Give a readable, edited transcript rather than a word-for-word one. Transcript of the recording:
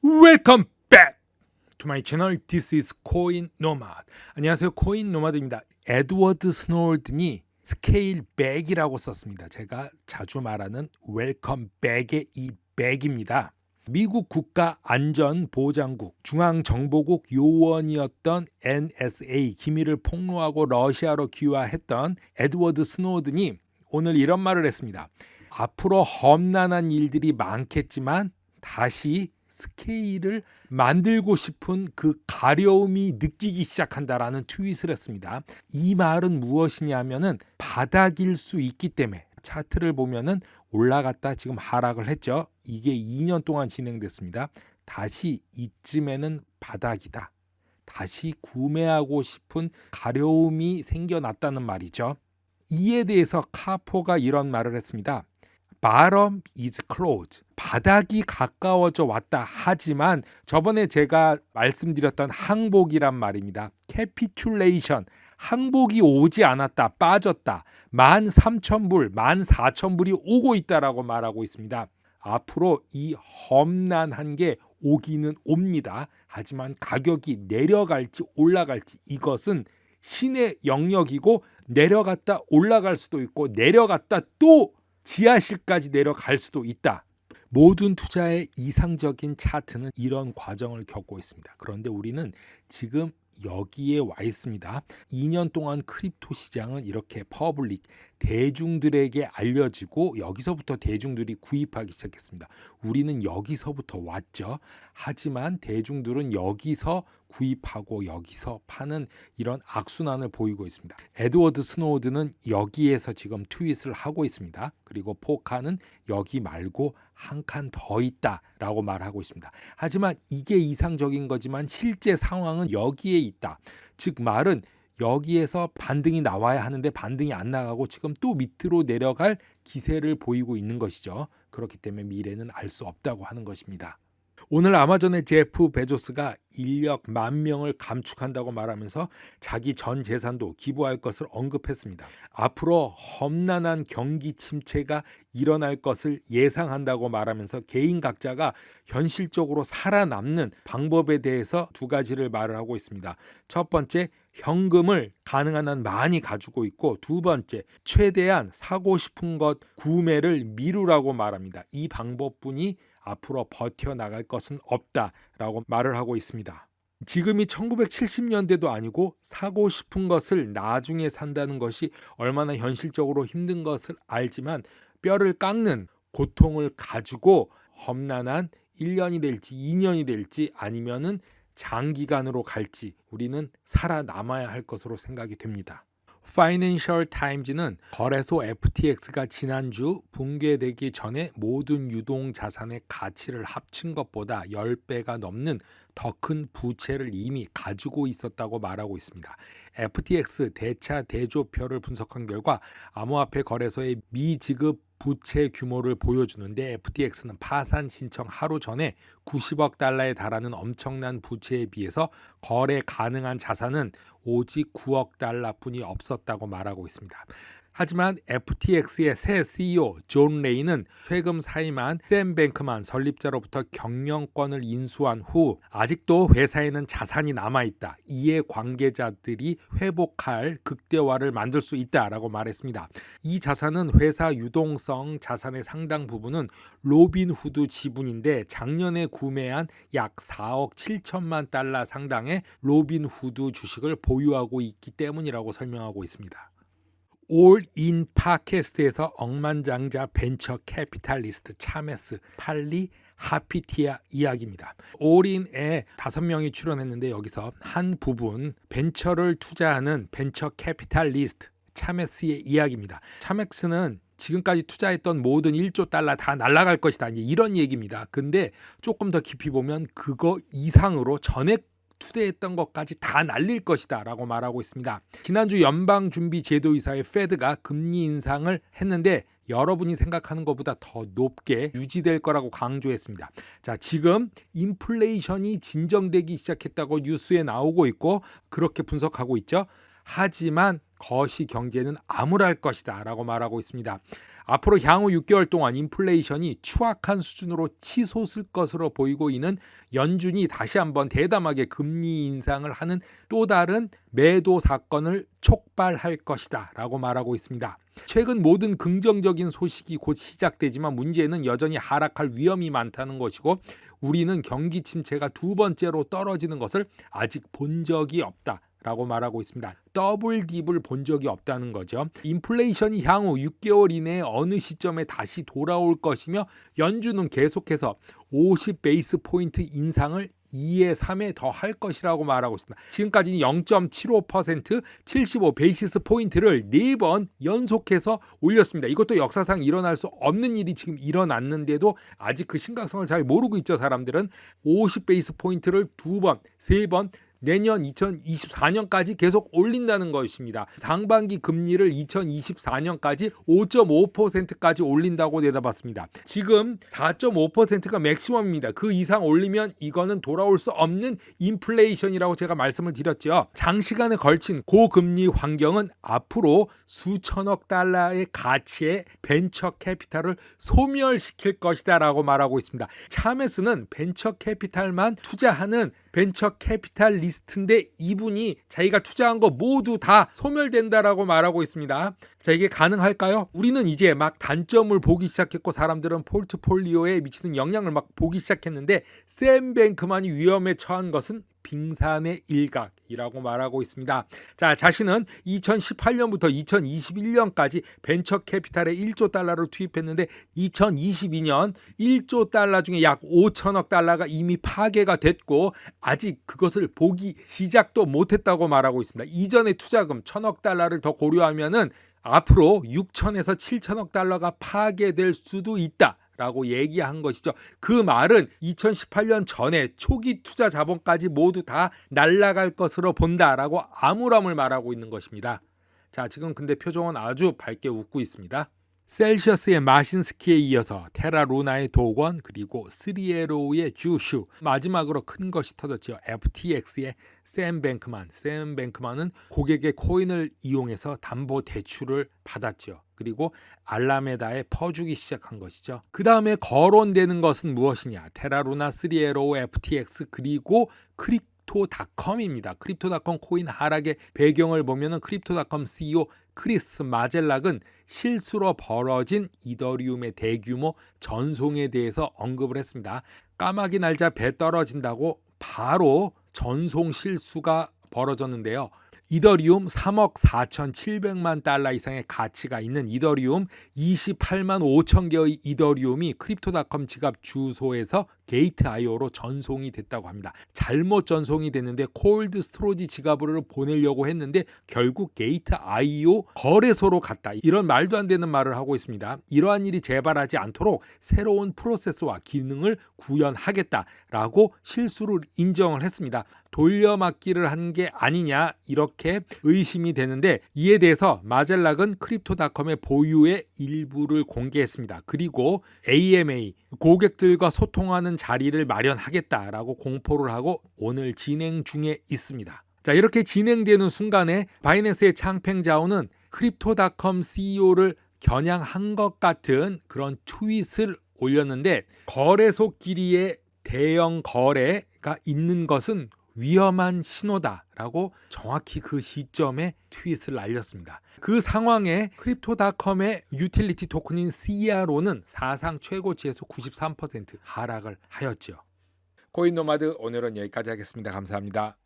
Welcome back to my channel. This is 코인 노마드. 안녕하세요, 코인 노마드입니다. 에드워드 스노든이 스케일 백이라고 썼습니다. 제가 자주 말하는 웰컴 백의 이 백입니다. 미국 국가안전보장국 중앙정보국 요원이었던 NSA 기밀을 폭로하고 러시아로 귀화했던 에드워드 스노든이 오늘 이런 말을 했습니다. 앞으로 험난한 일들이 많겠지만 다시 스케일을 만들고 싶은 그 가려움이 느끼기 시작한다라는 트윗을 했습니다. 이 말은 무엇이냐면은 바닥일 수 있기 때문에 차트를 보면은 올라갔다 지금 하락을 했죠. 이게 2년 동안 진행됐습니다. 다시 이쯤에는 바닥이다. 다시 구매하고 싶은 가려움이 생겨났다는 말이죠. 이에 대해서 카포가 이런 말을 했습니다. Bottom is close. 바닥이 가까워져 왔다. 하지만 저번에 제가 말씀드렸던 항복이란 말입니다. Capitulation. 항복이 오지 않았다. 빠졌다. 13,000불, 14,000불이 오고 있다라고 말하고 있습니다. 앞으로 이 험난한 게 오기는 옵니다. 하지만 가격이 내려갈지 올라갈지 이것은 신의 영역이고 내려갔다 올라갈 수도 있고 내려갔다 또 지하실까지 내려갈 수도 있다. 모든 투자의 이상적인 차트는 이런 과정을 겪고 있습니다. 그런데 우리는 지금 여기에 와 있습니다. 2년 동안 크립토 시장은 이렇게 퍼블릭 대중들에게 알려지고 여기서부터 대중들이 구입하기 시작했습니다. 우리는 여기서부터 왔죠. 하지만 대중들은 여기서 구입하고 여기서 파는 이런 악순환을 보이고 있습니다. 에드워드 스노든은 여기에서 지금 트윗을 하고 있습니다. 그리고 포카는 여기 말고 한 칸 더 있다라고 말하고 있습니다. 하지만 이게 이상적인 거지만 실제 상황은 여기에 있다. 즉 말은 여기에서 반등이 나와야 하는데 반등이 안 나가고 지금 또 밑으로 내려갈 기세를 보이고 있는 것이죠. 그렇기 때문에 미래는 알 수 없다고 하는 것입니다. 오늘 아마존의 제프 베조스가 인력 10,000명을 감축한다고 말하면서 자기 전 재산도 기부할 것을 언급했습니다. 앞으로 험난한 경기 침체가 일어날 것을 예상한다고 말하면서 개인 각자가 현실적으로 살아남는 방법에 대해서 두 가지를 말을 하고 있습니다. 첫 번째, 현금을 가능한 한 많이 가지고 있고 두 번째, 최대한 사고 싶은 것 구매를 미루라고 말합니다. 이 방법뿐이 앞으로 버텨나갈 것은 없다라고 말을 하고 있습니다. 지금이 1970년대도 아니고 사고 싶은 것을 나중에 산다는 것이 얼마나 현실적으로 힘든 것을 알지만 뼈를 깎는 고통을 가지고 험난한 1년이 될지 2년이 될지 아니면은 장기간으로 갈지 우리는 살아남아야 할 것으로 생각이 됩니다. 파이낸셜 타임즈는 거래소 FTX가 지난주 붕괴되기 전에 모든 유동 자산의 가치를 합친 것보다 10배가 넘는 더 큰 부채를 이미 가지고 있었다고 말하고 있습니다. FTX 대차 대조표를 분석한 결과 암호화폐 거래소의 미지급 부채 규모를 보여주는데 FTX는 파산 신청 하루 전에 90억 달러에 달하는 엄청난 부채에 비해서 거래 가능한 자산은 오직 9억 달러뿐이 없었다고 말하고 있습니다. 하지만 FTX의 새 CEO 존 레이는 최근 사임한 샘 뱅크만 설립자로부터 경영권을 인수한 후 아직도 회사에는 자산이 남아있다. 이에 관계자들이 회복할 극대화를 만들 수 있다라고 말했습니다. 이 자산은 회사 유동성 자산의 상당 부분은 로빈후드 지분인데 작년에 구매한 약 4억 7천만 달러 상당의 로빈후드 주식을 보유하고 있기 때문이라고 설명하고 있습니다. 올인 팟캐스트에서 억만장자 벤처 캐피탈리스트 차메스 팔리 하피티아 이야기입니다. 올인에 5명이 출연했는데 여기서 한 부분 벤처를 투자하는 벤처 캐피탈리스트 차메스의 이야기입니다. 차메스는 지금까지 투자했던 모든 1조 달러 다 날아갈 것이다. 이런 얘기입니다. 근데 조금 더 깊이 보면 그거 이상으로 전액 투자했던 것까지 다 날릴 것이다 라고 말하고 있습니다. 지난주 연방준비제도이사의 페드가 금리 인상을 했는데 여러분이 생각하는 것보다 더 높게 유지될 거라고 강조했습니다. 자, 지금 인플레이션이 진정되기 시작했다고 뉴스에 나오고 있고 그렇게 분석하고 있죠. 하지만 거시 경제는 암울할 것이다 라고 말하고 있습니다. 앞으로 향후 6개월 동안 인플레이션이 추악한 수준으로 치솟을 것으로 보이고 있는 연준이 다시 한번 대담하게 금리 인상을 하는 또 다른 매도 사건을 촉발할 것이다 라고 말하고 있습니다. 최근 모든 긍정적인 소식이 곧 시작되지만 문제는 여전히 하락할 위험이 많다는 것이고 우리는 경기 침체가 두 번째로 떨어지는 것을 아직 본 적이 없다 라고 말하고 있습니다. 더블 딥을 본 적이 없다는 거죠. 인플레이션이 향후 6개월 이내에 어느 시점에 다시 돌아올 것이며 연준은 계속해서 50 베이스 포인트 인상을 2에 3에 더 할 것이라고 말하고 있습니다. 지금까지는 0.75% 75 베이시스 포인트를 4번 연속해서 올렸습니다. 이것도 역사상 일어날 수 없는 일이 지금 일어났는데도 아직 그 심각성을 잘 모르고 있죠. 사람들은 50 베이스 포인트를 2번, 3번 내년 2024년까지 계속 올린다는 것입니다. 상반기 금리를 2024년까지 5.5%까지 올린다고 내다봤습니다. 지금 4.5%가 맥시멈입니다. 그 이상 올리면 이거는 돌아올 수 없는 인플레이션이라고 제가 말씀을 드렸죠. 장시간에 걸친 고금리 환경은 앞으로 수천억 달러의 가치의 벤처 캐피탈을 소멸시킬 것이다 라고 말하고 있습니다. 차메스는 벤처 캐피탈만 투자하는 벤처 캐피탈리스트인데 이분이 자기가 투자한 거 모두 다 소멸된다라고 말하고 있습니다. 자, 이게 가능할까요? 우리는 이제 막 단점을 보기 시작했고 사람들은 포트폴리오에 미치는 영향을 막 보기 시작했는데 샘 뱅크만이 위험에 처한 것은 빙산의 일각이라고 말하고 있습니다. 자, 자신은 2018년부터 2021년까지 벤처 캐피탈에 1조 달러를 투입했는데 2022년 1조 달러 중에 약 5천억 달러가 이미 파괴가 됐고 아직 그것을 보기 시작도 못했다고 말하고 있습니다. 이전의 투자금 1,000억 달러를 더 고려하면은 앞으로 6천에서 7천억 달러가 파괴될 수도 있다 라고 얘기한 것이죠. 그 말은 2018년 전에 초기 투자 자본까지 모두 다 날아갈 것으로 본다라고 암울함을 말하고 있는 것입니다. 자, 지금 근데 표정은 아주 밝게 웃고 있습니다. 셀시어스의 마신스키에 이어서 테라루나의 도건 그리고 스리에로우의 주슈 마지막으로 큰 것이 터졌죠. FTX의 샘 뱅크만은 고객의 코인을 이용해서 담보 대출을 받았죠. 그리고 알라메다에 퍼주기 시작한 것이죠. 그 다음에 거론되는 것은 무엇이냐? 테라루나, 스리에로우, FTX 그리고 크립토닷컴입니다. 크립토닷컴 코인 하락의 배경을 보면은 크립토닷컴 CEO 크리스 마젤락은 실수로 벌어진 이더리움의 대규모 전송에 대해서 언급을 했습니다. 까마귀 날자 배 떨어진다고 바로 전송 실수가 벌어졌는데요. 이더리움 3억 4,700만 달러 이상의 가치가 있는 이더리움 28만 5천 개의 이더리움이 크립토닷컴 지갑 주소에서 게이트.io로 전송이 됐다고 합니다. 잘못 전송이 됐는데 콜드 스토리지 지갑으로 보내려고 했는데 결국 게이트.io 거래소로 갔다. 이런 말도 안 되는 말을 하고 있습니다. 이러한 일이 재발하지 않도록 새로운 프로세스와 기능을 구현하겠다라고 실수를 인정을 했습니다. 돌려막기를 한 게 아니냐 이렇게 의심이 되는데 이에 대해서 마젤락은 크립토닷컴의 보유의 일부를 공개했습니다. 그리고 AMA 고객들과 소통하는 자리를 마련하겠다라고 공포를 하고 오늘 진행 중에 있습니다. 자, 이렇게 진행되는 순간에 바이낸스의 창팽 자오는 크립토닷컴 CEO를 겨냥한 것 같은 그런 트윗을 올렸는데 거래소끼리의 대형 거래가 있는 것은 위험한 신호다라고 정확히 그 시점에 트윗을 날렸습니다. 그 상황에 크립토닷컴의 유틸리티 토큰인 CRO는 사상 최고치에서 93% 하락을 하였죠. 코인 노마드 오늘은 여기까지 하겠습니다. 감사합니다.